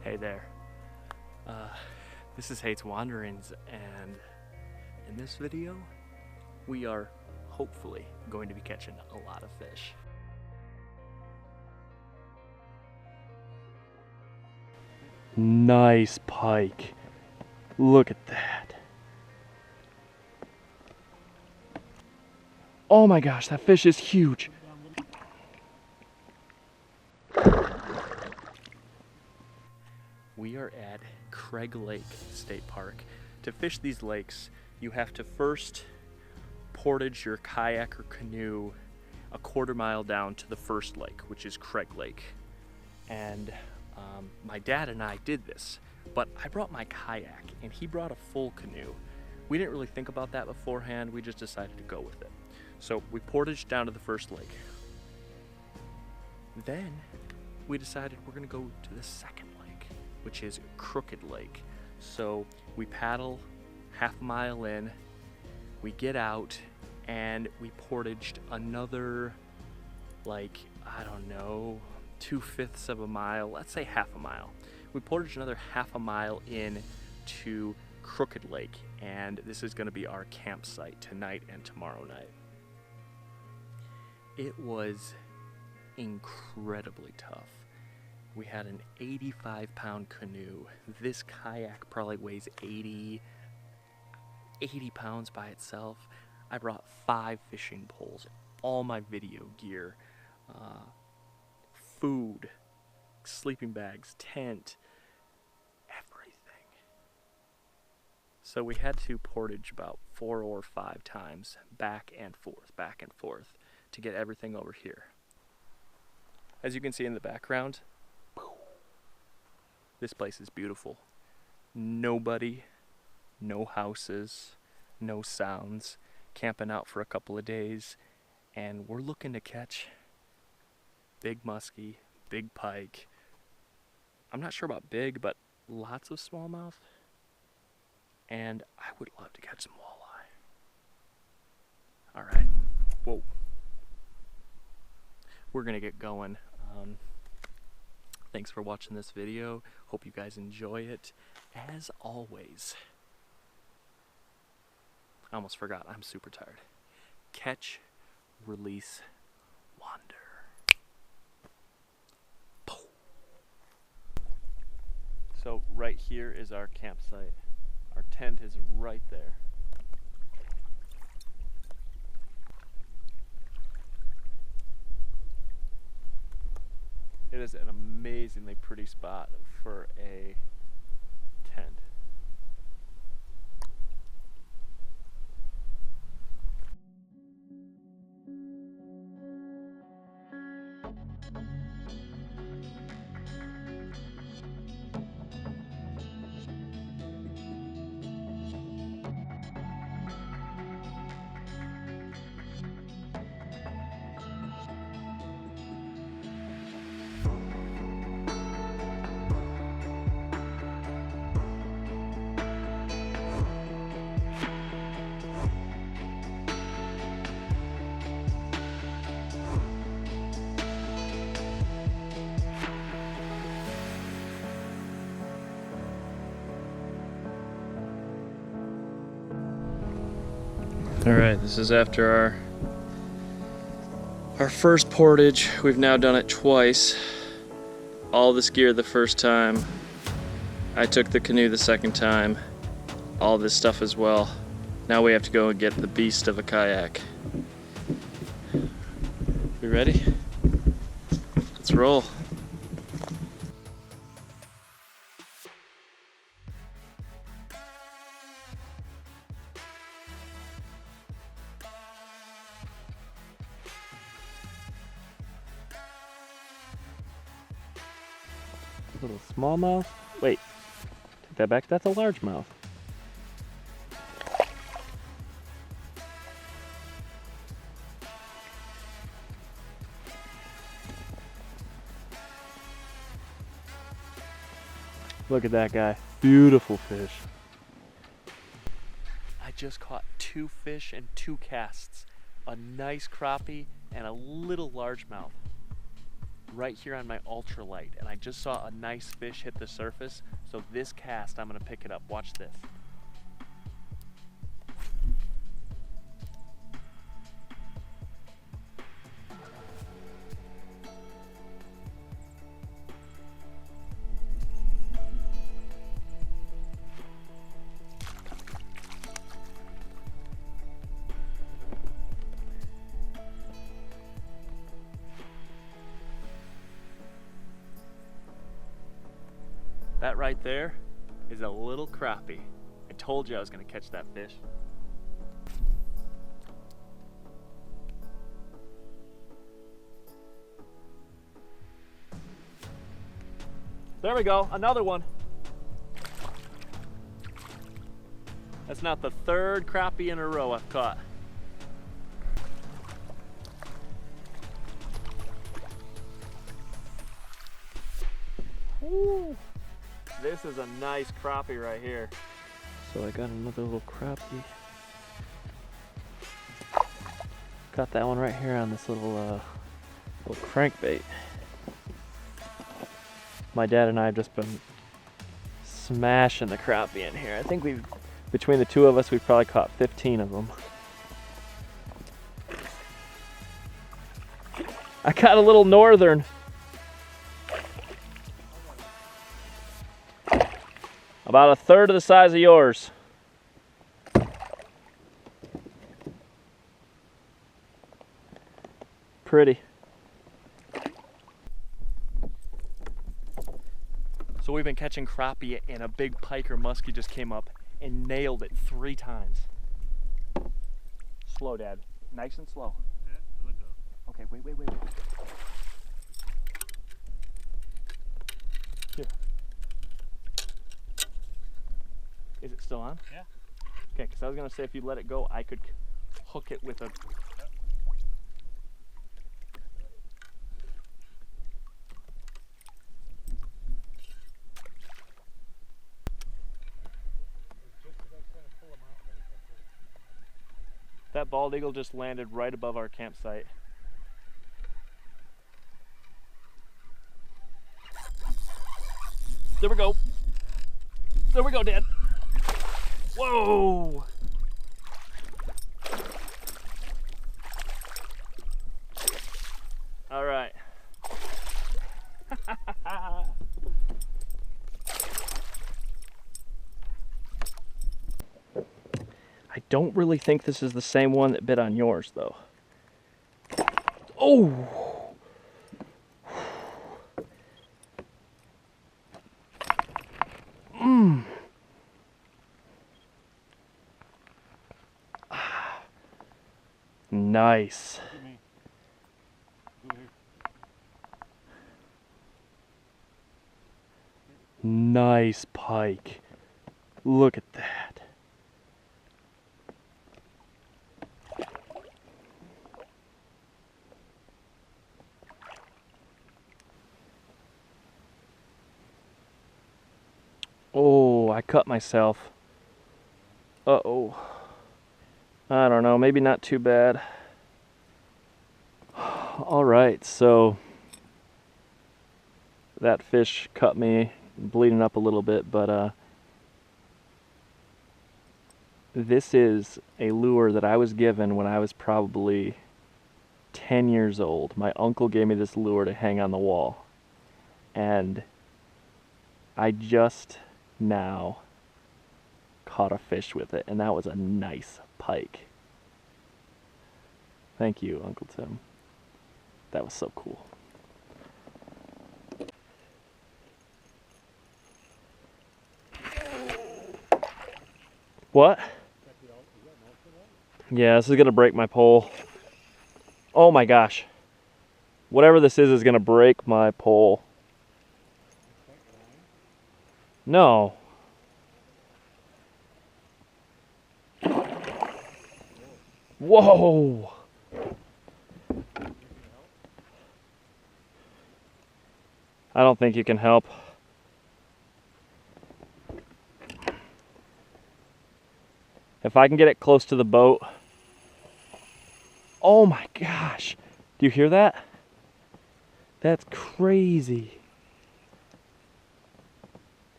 Hey there, this is Haight's Wanderings, and in this video we are hopefully going to be catching a lot of fish. Nice pike. Look at that. Oh my gosh, that fish is huge. We are at Craig Lake State Park. To fish these lakes, you have to first portage your kayak or canoe a quarter mile down to the first lake, which is Craig Lake. And my dad and I did this, but I brought my kayak and he brought a full canoe. We didn't really think about that beforehand, we just decided to go with it. So we portaged down to the first lake. Then we decided we're gonna go to the second lake, which is Crooked Lake. So we paddle half a mile in, we get out, and we portaged another, like, I don't know, 2/5 of a mile, let's say half a mile. We portaged another half a mile in to Crooked Lake, and this is gonna be our campsite tonight and tomorrow night. It was incredibly tough. We had an 85-pound canoe. This kayak probably weighs 80 pounds by itself. I brought 5 fishing poles, all my video gear, food, sleeping bags, tent, everything. So we had to portage about 4 or 5 times, back and forth, to get everything over here. As you can see in the background, this place is beautiful. Nobody, no houses, no sounds, camping out for a couple of days, and we're looking to catch big muskie, big pike. I'm not sure about big, but lots of smallmouth, and I would love to catch some walleye. All right, whoa. We're gonna get going. Thanks for watching this video. Hope you guys enjoy it. As always, I almost forgot, I'm super tired. Catch, release, wander. So right here is our campsite. Our tent is right there. It is an amazingly pretty spot for a tent. All right, this is after our first portage. We've now done it twice. All this gear the first time. I took the canoe the second time. All this stuff as well. Now we have to go and get the beast of a kayak. We ready? Let's roll. Little smallmouth. Wait, take that back. That's a largemouth. Look at that guy. Beautiful fish. I just caught 2 fish and 2 casts. A nice crappie and a little largemouth. Right here on my ultralight, and I just saw a nice fish hit the surface, so this cast I'm gonna pick it up. Watch this. That right there is a little crappie. I told you I was going to catch that fish. There we go, another one. That's not the 3rd crappie in a row I've caught. Woo. This is a nice crappie right here. So I got another little crappie. Got that one right here on this little crankbait. My dad and I have just been smashing the crappie in here. I think between the 2 of us, we've probably caught 15 of them. I got a little northern. About a 1/3 of the size of yours. Pretty. So we've been catching crappie, and a big pike or muskie just came up and nailed it 3 times. Slow, Dad. Nice and slow. Yeah, let go. Okay, wait. Here. Is it still on? Yeah. Okay, because I was going to say if you let it go, I could hook it with a... That bald eagle just landed right above our campsite. There we go. There we go, Dad. Whoa! All right. I don't really think this is the same one that bit on yours, though. Oh! Nice. Nice pike. Look at that. Oh, I cut myself. Uh-oh. I don't know, maybe not too bad. All right, so that fish cut me, bleeding up a little bit, but this is a lure that I was given when I was probably 10 years old. My uncle gave me this lure to hang on the wall, and I just now caught a fish with it, and that was a nice pike. Thank you, Uncle Tim. That was so cool. What? Yeah, this is gonna break my pole. Oh my gosh. Whatever this is gonna break my pole. No. Whoa. I don't think you can help. If I can get it close to the boat. Oh my gosh. Do you hear that? That's crazy.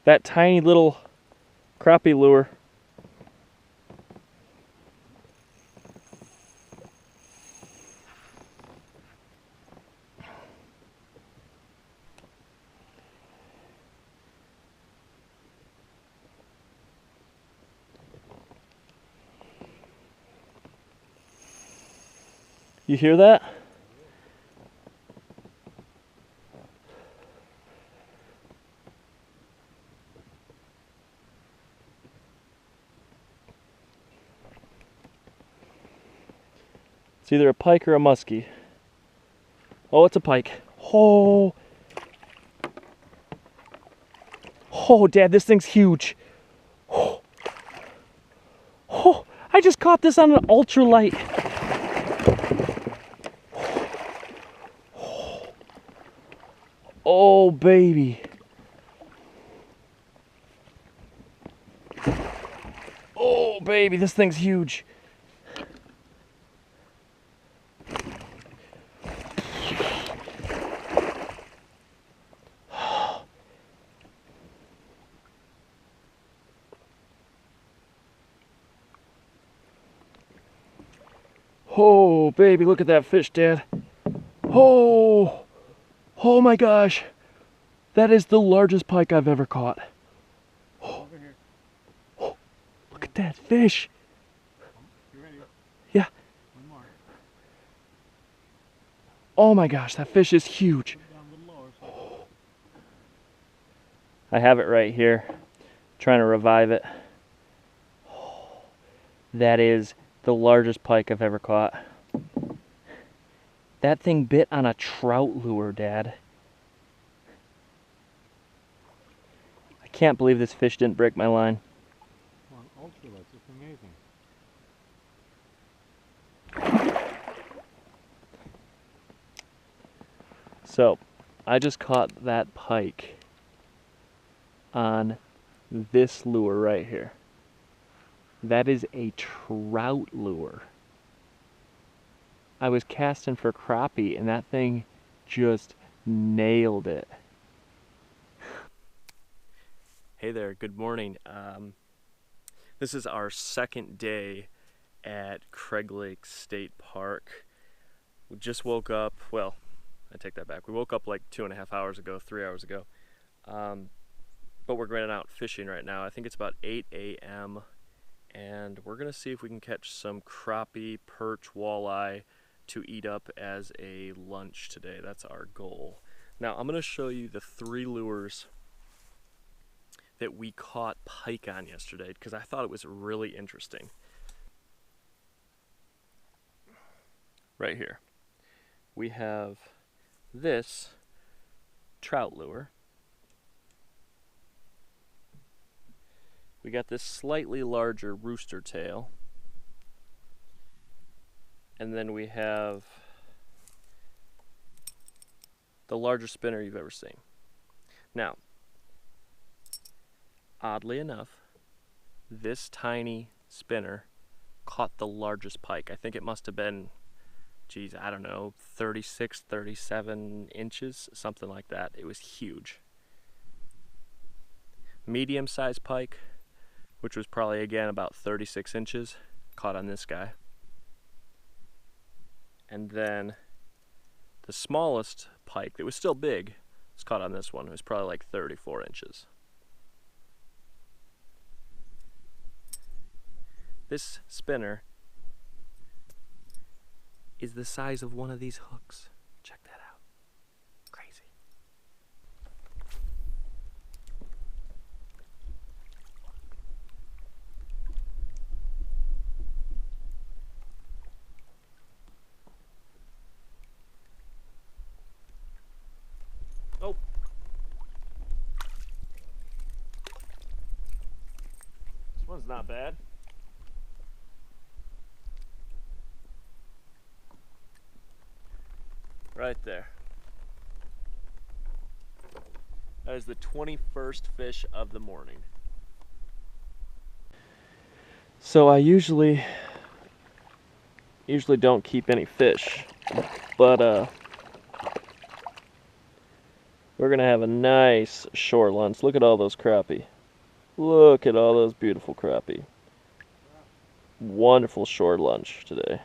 That tiny little crappie lure. You hear that? It's either a pike or a muskie. Oh, it's a pike. Oh. Oh, Dad, this thing's huge. Oh. Oh, I just caught this on an ultralight. Oh, baby. Oh, baby, this thing's huge. Oh, baby, look at that fish, Dad. Oh. Oh my gosh, that is the largest pike I've ever caught. Oh, oh, look at that fish. You ready? Yeah. One more. Oh my gosh, that fish is huge. I have it right here, trying to revive it. That is the largest pike I've ever caught. That thing bit on a trout lure, Dad. I can't believe this fish didn't break my line. On ultralights, it's amazing. So, I just caught that pike on this lure right here. That is a trout lure. I was casting for crappie and that thing just nailed it. Hey there, good morning. This is our second day at Craig Lake State Park. We just woke up, well, I take that back. We woke up like 2.5 hours ago, 3 hours ago. But we're going out fishing right now. I think it's about 8 a.m. and we're gonna see if we can catch some crappie, perch, walleye to eat up as a lunch today. That's our goal. Now I'm gonna show you the 3 lures that we caught pike on yesterday because I thought it was really interesting. right here. We have this trout lure. We got this slightly larger rooster tail. And then we have the largest spinner you've ever seen. Now, oddly enough, this tiny spinner caught the largest pike. I think it must have been, geez, I don't know, 36, 37 inches, something like that. It was huge. Medium-sized pike, which was probably, again, about 36 inches, caught on this guy. And then the smallest pike, that was still big, was caught on this one. It was probably like 34 inches. This spinner is the size of one of these hooks. Check that out. Crazy. Oh. This one's not bad. Right there. That is the 21st fish of the morning. So I usually don't keep any fish, but we're gonna have a nice shore lunch. Look at all those crappie. Look at all those beautiful crappie. Wonderful shore lunch today.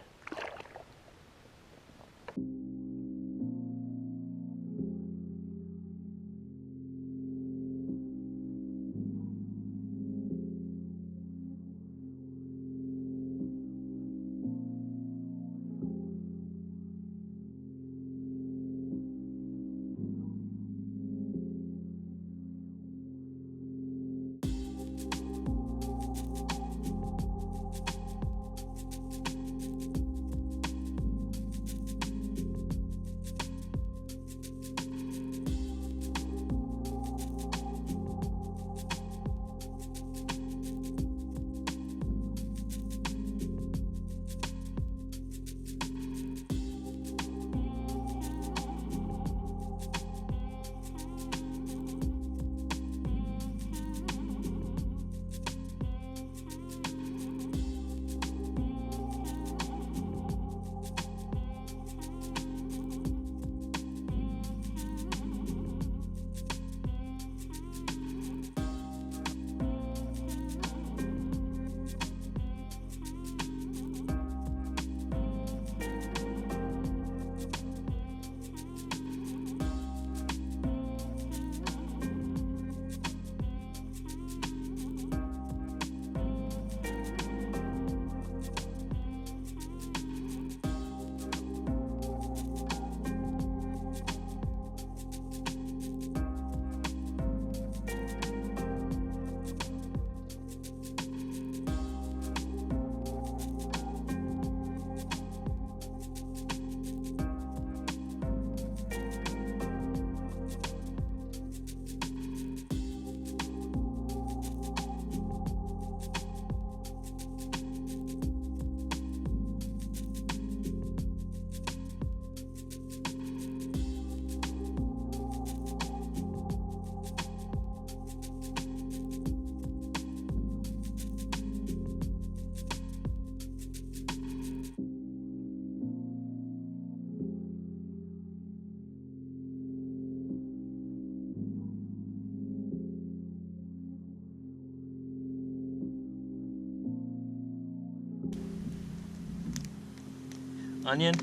Onion.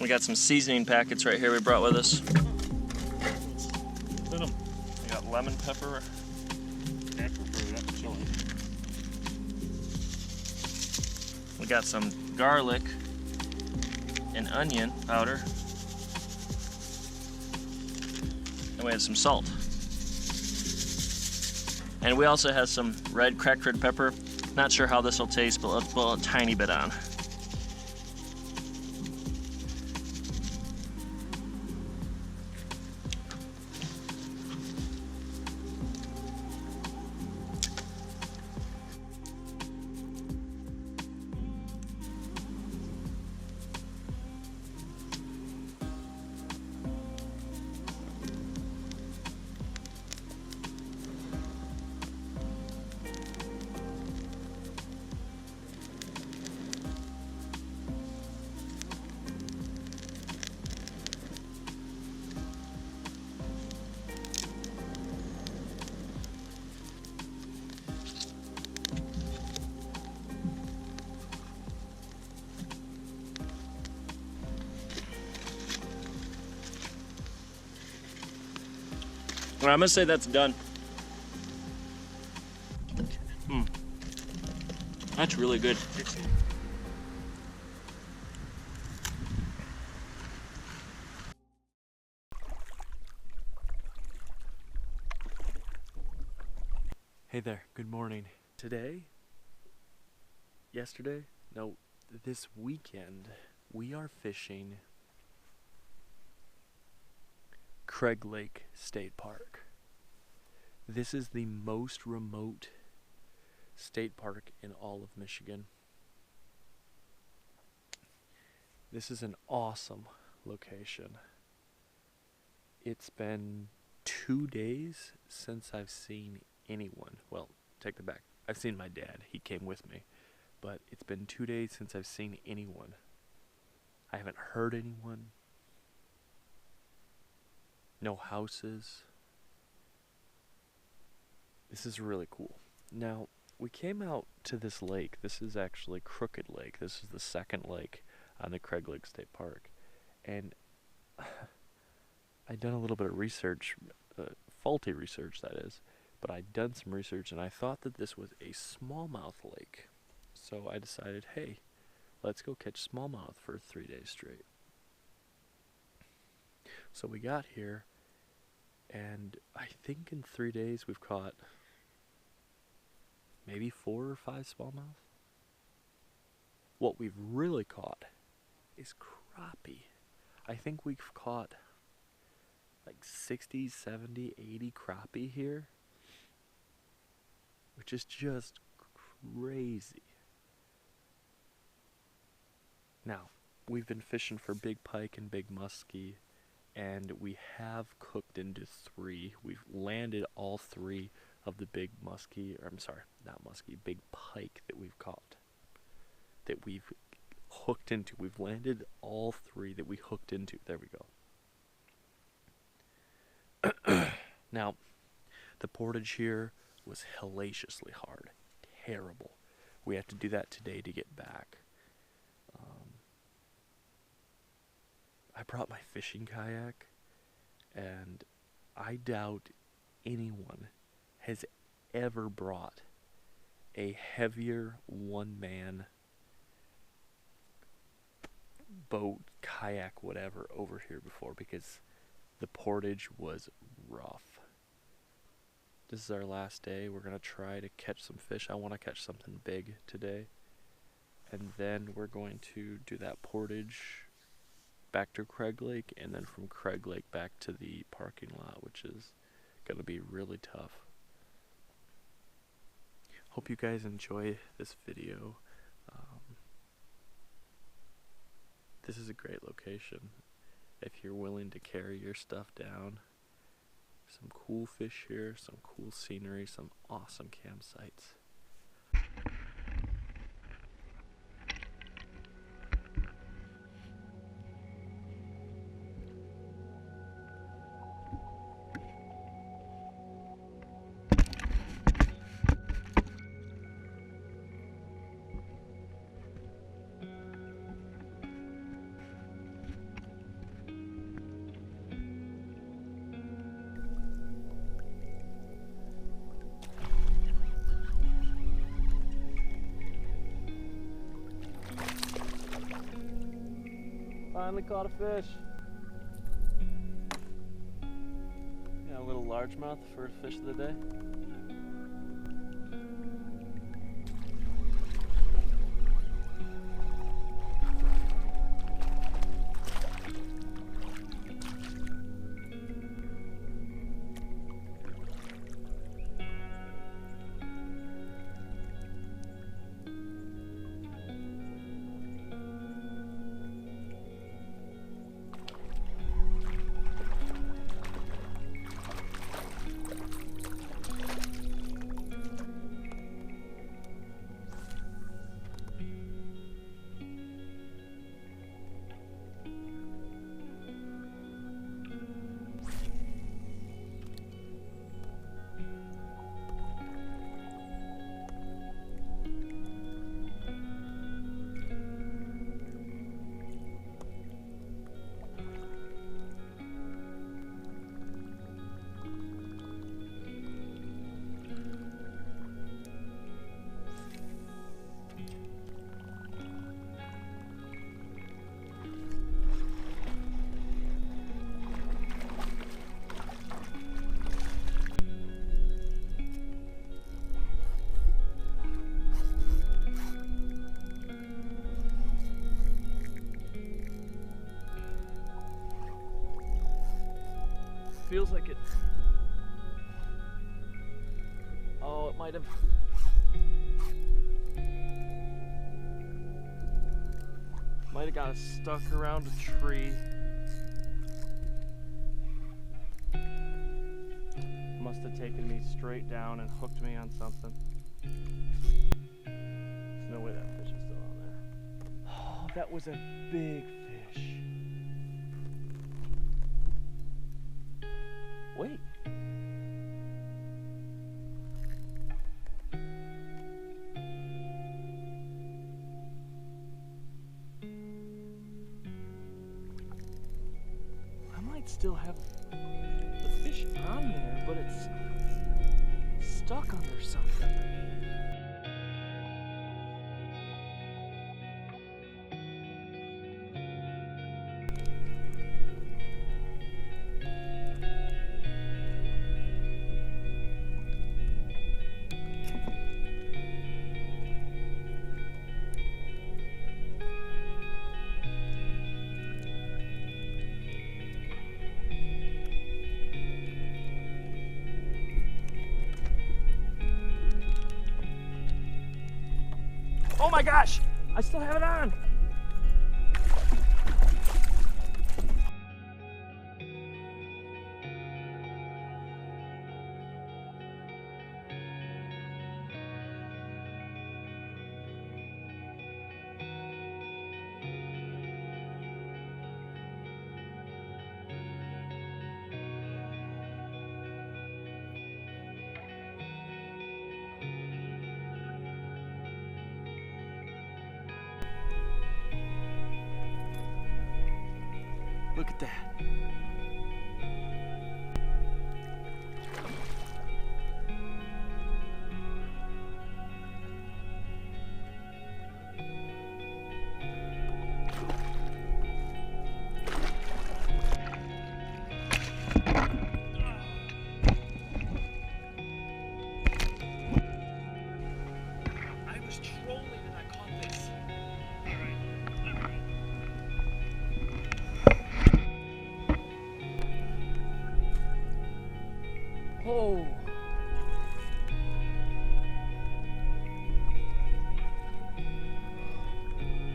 We got some seasoning packets right here we brought with us. Put 'em. We got lemon pepper. Pepper for that chili. We got some garlic and onion powder. And we have some salt. And we also have some red cracked red pepper Not sure how this will taste, but let's put a tiny bit on. I'm gonna say that's done. That's really good. Hey there, good morning. This weekend, we are fishing Craig Lake State Park. This is the most remote state park in all of Michigan. This is an awesome location. It's been 2 days since I've seen anyone. Well, take that back. I've seen my dad. He came with me. But it's been 2 days since I've seen anyone. I haven't heard anyone. No houses. This is really cool. Now, we came out to this lake. This is actually Crooked Lake. This is the second lake on the Craig Lake State Park. And I'd done a little bit of research, faulty research that is, but I'd done some research and I thought that this was a smallmouth lake. So I decided, hey, let's go catch smallmouth for 3 days straight. So we got here, and I think in 3 days we've caught maybe 4 or 5 smallmouth. What we've really caught is crappie. I think we've caught like 60, 70, 80 crappie here, which is just crazy. Now, we've been fishing for big pike and big muskie, and we have cooked into 3. We've landed all 3 of the big muskie, or I'm sorry, not muskie, big pike that we've caught, that we've hooked into. We've landed all 3 that we hooked into. There we go. Now, the portage here was hellaciously hard. Terrible. We have to do that today to get back. I brought my fishing kayak, and I doubt anyone has ever brought a heavier one-man boat, kayak, whatever, over here before, because the portage was rough. This is our last day. We're going to try to catch some fish. I want to catch something big today. And then we're going to do that portage back to Craig Lake, and then from Craig Lake back to the parking lot, which is going to be really tough. Hope you guys enjoy this video. This is a great location if you're willing to carry your stuff down. Some cool fish here, some cool scenery, some awesome campsites. Finally caught a fish. Yeah, a little largemouth, first fish of the day. feels like it. Oh, it might have. Might have got stuck around a tree. Must have taken me straight down and hooked me on something. There's no way that fish is still on there. Oh, that was a big fish. Wait. I might still have the fish on there, but it's stuck under something. Oh my gosh! I still have it on! Look at that. I was trolling and I caught this. Oh.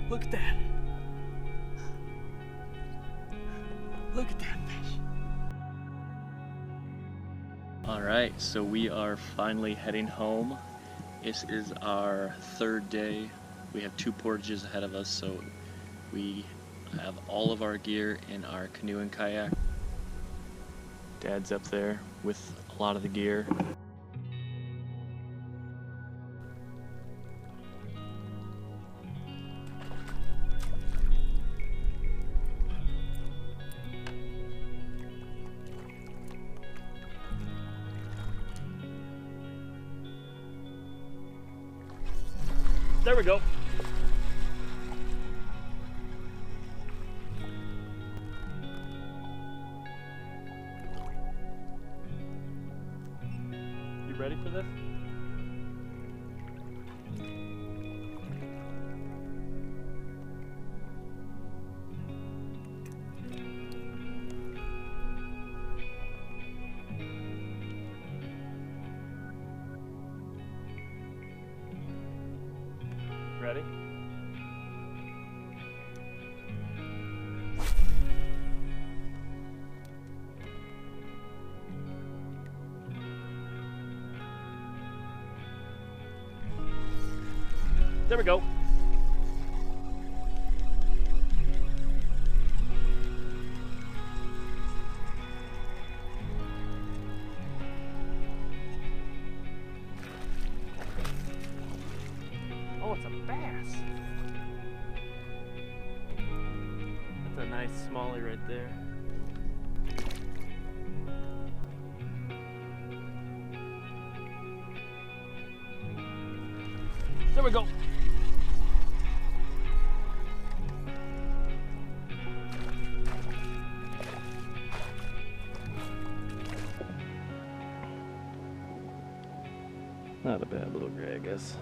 Look at that. Look at that fish. All right, so we are finally heading home. This is our third day. We have 2 portages ahead of us, so we have all of our gear in our canoe and kayak. Dad's up there with a lot of the gear. There we go. You ready for this? Ready? There we go. Oh, it's a bass. That's a nice smallie right there. There we go. Not a bad little gray, I guess.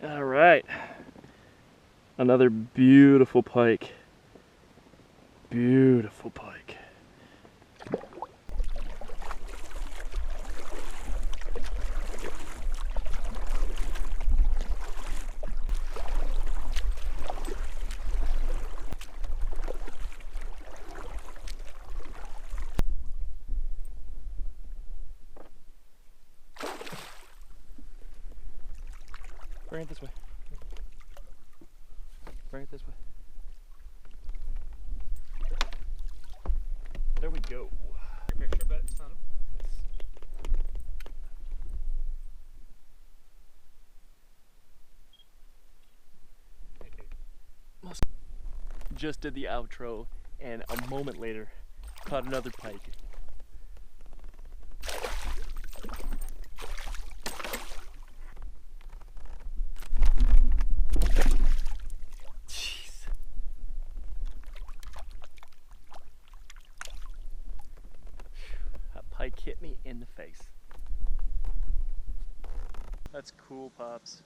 All right. Another beautiful pike. Beautiful pike. Bring it this way. Bring it this way. There we go. Picture, but it's not. Just did the outro, and a moment later, caught another pike. Jeez. That pike hit me in the face. That's cool, Pops.